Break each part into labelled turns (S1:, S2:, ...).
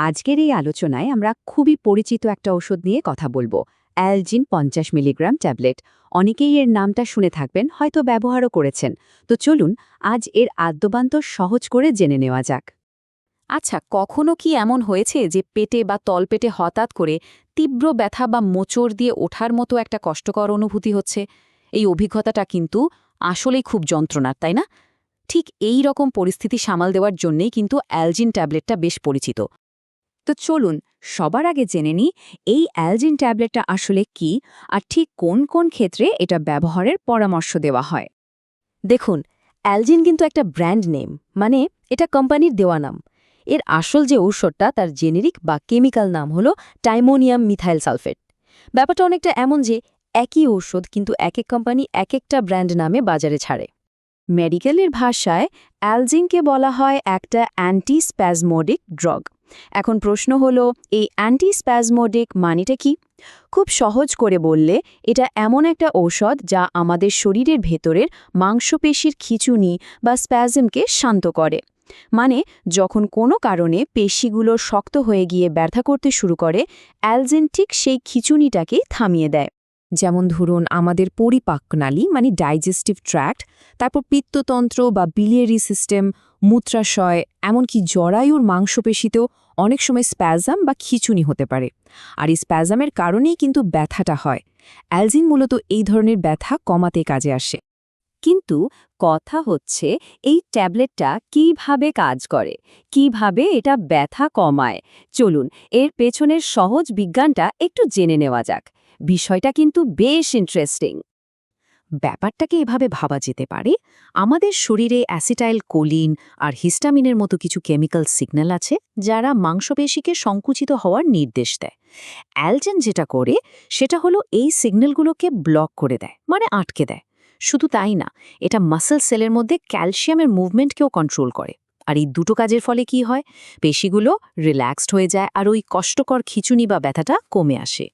S1: আজকের এই আলোচনায় আমরা খুবই পরিচিত একটা ওষুধ নিয়ে কথা বলবো, অ্যালজিন 50 মিলিগ্রাম ট্যাবলেট। অনেকেই এর নামটা শুনে থাকবেন, হয়তো ব্যবহারও করেছেন। তো চলুন আজ এর আদ্যবান্ত সহজ করে জেনে নেওয়া যাক।
S2: আচ্ছা, কখনো কি এমন হয়েছে যে পেটে বা তলপেটে হঠাৎ করে তীব্র ব্যথা বা মোচড় দিয়ে ওঠার মতো একটা কষ্টকর অনুভূতি হচ্ছে? এই অভিজ্ঞতাটা কিন্তু আসলেই খুব যন্ত্রণার, তাই না? ঠিক এই রকম পরিস্থিতি সামাল দেওয়ার জন্যেই কিন্তু অ্যালজিন ট্যাবলেটটা বেশ পরিচিত।
S1: তো চলুন সবার আগে জেনে নিই এই অ্যালজিন ট্যাবলেটটা আসলে কি, আর ঠিক কোন কোন ক্ষেত্রে এটা ব্যবহারের পরামর্শ দেওয়া হয়।
S2: দেখুন, অ্যালজিন কিন্তু একটা ব্র্যান্ড নেম, মানে এটা কোম্পানির দেওয়া নাম। এর আসল যে ঔষধটা তার জেনেরিক বা কেমিক্যাল নাম হলো টাইমোনিয়াম মিথাইল সালফেট। ব্যাপারটা অনেকটা এমন যে একই ঔষধ কিন্তু এক এক কোম্পানি এক একটা ব্র্যান্ড নামে বাজারে ছাড়ে। মেডিকেলের ভাষায় অ্যালজিনকে বলা হয় একটা অ্যান্টিস্প্যাজমোডিক ড্রাগ। এখন প্রশ্ন হলো, এই অ্যান্টিস্প্যাজমোডিক মানেটা কি? খুব সহজ করে বললে, এটা এমন একটা ঔষধ যা আমাদের শরীরের ভেতরের মাংসপেশির খিঁচুনি বা স্প্যাজমকে শান্ত করে। মানে যখন কোনো কারণে পেশিগুলো শক্ত হয়ে গিয়ে ব্যথা করতে শুরু করে, অ্যালজিন ঠিক সেই খিঁচুনিটাকেই থামিয়ে দেয়।
S1: যেমন ধরুন আমাদের পরিপাকনালী মানে ডাইজেস্টিভ ট্র্যাক্ট, তারপর পিত্ততন্ত্র বা বিলিয়ারি সিস্টেম, মূত্রাশয়, এমনকি জরায়ুর মাংসপেশিতেও অনেক সময় স্প্যাজাম বা খিঁচুনি হতে পারে। আর এই স্প্যাজামের কারণেই কিন্তু ব্যথাটা হয়। অ্যালজিন মূলত এই ধরনের ব্যথা কমাতে কাজে আসে। কিন্তু কথা হচ্ছে, এই ট্যাবলেটটা কিভাবে কাজ করে, কিভাবে এটা ব্যথা কমায়। চলুন এর পেছনের সহজ বিজ্ঞানটা একটু জেনে নেওয়া যাক। বিষয়টা কিন্তু বেশ ইন্টারেস্টিং। ব্যাপারটাকে এভাবে ভাবা যেতে পারে, আমাদের শরীরে অ্যাসিটাইল কোলিন আর হিস্টামিনের মতো কিছু কেমিক্যাল সিগন্যাল আছে যারা মাংসপেশিকে সংকুচিত হওয়ার নির্দেশ দেয়। অ্যালজেন যেটা করে সেটা হলো এই সিগন্যালগুলোকে ব্লক করে দেয়, মানে আটকে দেয়। শুধু তাই না, এটা মাসল সেলের মধ্যে ক্যালসিয়ামের মুভমেন্টকেও কন্ট্রোল করে। আর এই দুটো কাজের ফলে কি হয়, পেশিগুলো রিল্যাক্সড হয়ে যায় আর ওই কষ্টকর খিঁচুনি বা ব্যথাটা কমে আসে।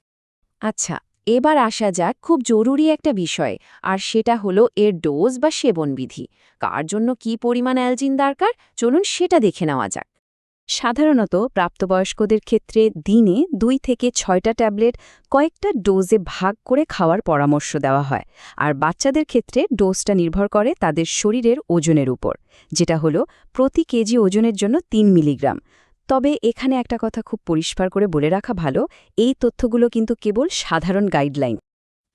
S1: আচ্ছা, এবার আসা যাক খুব জরুরি একটা বিষয়, আর সেটা হলো এর ডোজ বা সেবনবিধি। কার জন্য কি পরিমাণ অ্যালজিন দরকার, চলুন সেটা দেখে নেওয়া যাক। সাধারণত প্রাপ্তবয়স্কদের ক্ষেত্রে দিনে 2 থেকে 6টা ট্যাবলেট কয়েকটা ডোজে ভাগ করে খাওয়ার পরামর্শ দেওয়া হয়। আর বাচ্চাদের ক্ষেত্রে ডোজটা নির্ভর করে তাদের শরীরের ওজনের উপর, যেটা হলো প্রতি কেজি ওজনের জন্য 3 মিলিগ্রাম। তবে এখানে একটা কথা খুব পরিষ্কার করে বলে রাখা ভালো, এই তথ্যগুলো কিন্তু কেবল সাধারণ গাইডলাইন।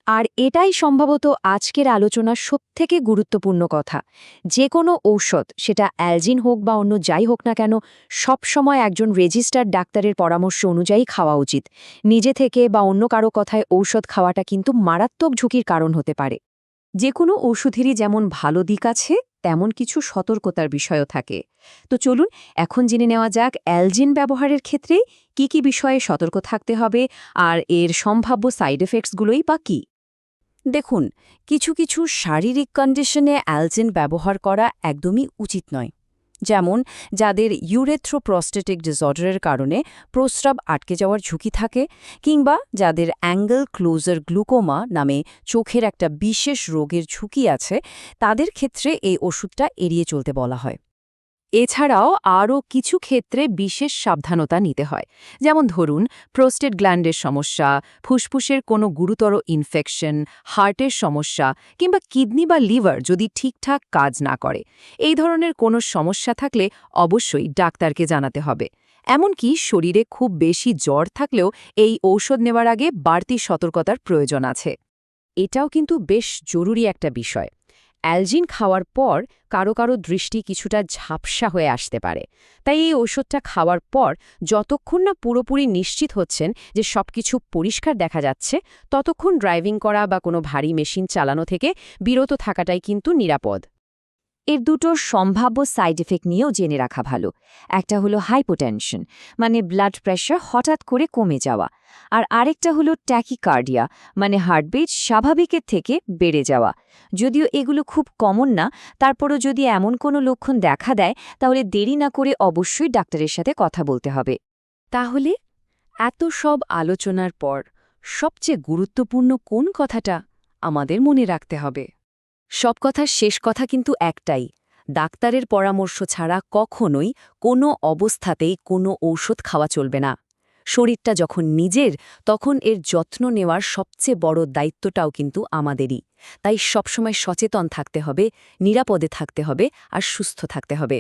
S1: আর এটাই সম্ভবত আজকের আলোচনার সবথেকে গুরুত্বপূর্ণ কথা। যে কোনো ঔষধ, সেটা অ্যালজিন হোক বা অন্য যাই হোক না কেন, সবসময় একজন রেজিস্টার্ড ডাক্তারের পরামর্শ অনুযায়ী খাওয়া উচিত। নিজে থেকে বা অন্য কারো কথায় ঔষধ খাওয়াটা কিন্তু মারাত্মক ঝুঁকির কারণ হতে পারে। যে কোনো ওষুধেরই যেমন ভালো দিক আছে, তেমন কিছু সতর্কতার বিষয়ও থাকে। তো চলুন এখন জেনে নেওয়া যাক অ্যালজিন ব্যবহারের ক্ষেত্রে কি কি বিষয়ে সতর্ক থাকতে হবে, আর এর সম্ভাব্য সাইড এফেক্টসগুলোই বা কী। দেখুন, কিছু কিছু শারীরিক কন্ডিশনে অ্যালজিন ব্যবহার করা একদমই উচিত নয়। যেমন যাদের ইউরেথ্রোপ্রস্টেটিক ডিসঅর্ডারের কারণে প্রস্রাব আটকে যাওয়ার ঝুঁকি থাকে, কিংবা যাদের অ্যাঙ্গেল ক্লোজার গ্লুকোমা নামে চোখের একটা বিশেষ রোগের ঝুঁকি আছে, তাদের ক্ষেত্রে এই ওষুধটা এড়িয়ে চলতে বলা হয়। এছাড়াও আরও কিছু ক্ষেত্রে বিশেষ সাবধানতা নিতে হয়। যেমন ধরুন প্রোস্টেট গ্ল্যান্ডের সমস্যা, ফুসফুসের কোনো গুরুতর ইনফেকশন, হার্টের সমস্যা, কিংবা কিডনি বা লিভার যদি ঠিকঠাক কাজ না করে। এই ধরনের কোনো সমস্যা থাকলে অবশ্যই ডাক্তারকে জানাতে হবে। এমনকি শরীরে খুব বেশি জ্বর থাকলেও এই ঔষধ নেওয়ার আগে বাড়তি সতর্কতার প্রয়োজন আছে। এটাও কিন্তু বেশ জরুরি একটা বিষয়। অ্যালজিন খাওয়ার পর কারো কারো দৃষ্টি কিছুটা ঝাপসা হয়ে আসতে পারে। তাই এই ওষুধটা খাওয়ার পর যতক্ষণ না পুরোপুরি নিশ্চিত হচ্ছেন যে সবকিছু পরিষ্কার দেখা যাচ্ছে, ততক্ষণ ড্রাইভিং করা বা কোনো ভারী মেশিন চালানো থেকে বিরত থাকাটাই কিন্তু নিরাপদ। এর দুটো সম্ভাব্য সাইড এফেক্ট নিয়েও জেনে রাখা ভালো। একটা হলো হাইপোটেনশন, মানে ব্লাড প্রেশার হঠাৎ করে কমে যাওয়া। আর আরেকটা হলো ট্যাকিকার্ডিয়া, মানে হার্টবিট স্বাভাবিকের থেকে বেড়ে যাওয়া। যদিও এগুলো খুব কমন না, তারপরও যদি এমন কোনো লক্ষণ দেখা দেয়, তাহলে দেরি না করে অবশ্যই ডাক্তারের সাথে কথা বলতে হবে। তাহলে এত সব আলোচনার পর সবচেয়ে গুরুত্বপূর্ণ কোন কথাটা আমাদের মনে রাখতে হবে? সব কথার শেষ কথা কিন্তু একটাই, ডাক্তারের পরামর্শ ছাড়া কখনোই কোনো অবস্থাতেই কোনো ঔষধ খাওয়া চলবে না। শরীরটা যখন নিজের, তখন এর যত্ন নেওয়ার সবচেয়ে বড় দায়িত্বটাও কিন্তু আমাদেরই। তাই সবসময় সচেতন থাকতে হবে, নিরাপদে থাকতে হবে আর সুস্থ থাকতে হবে।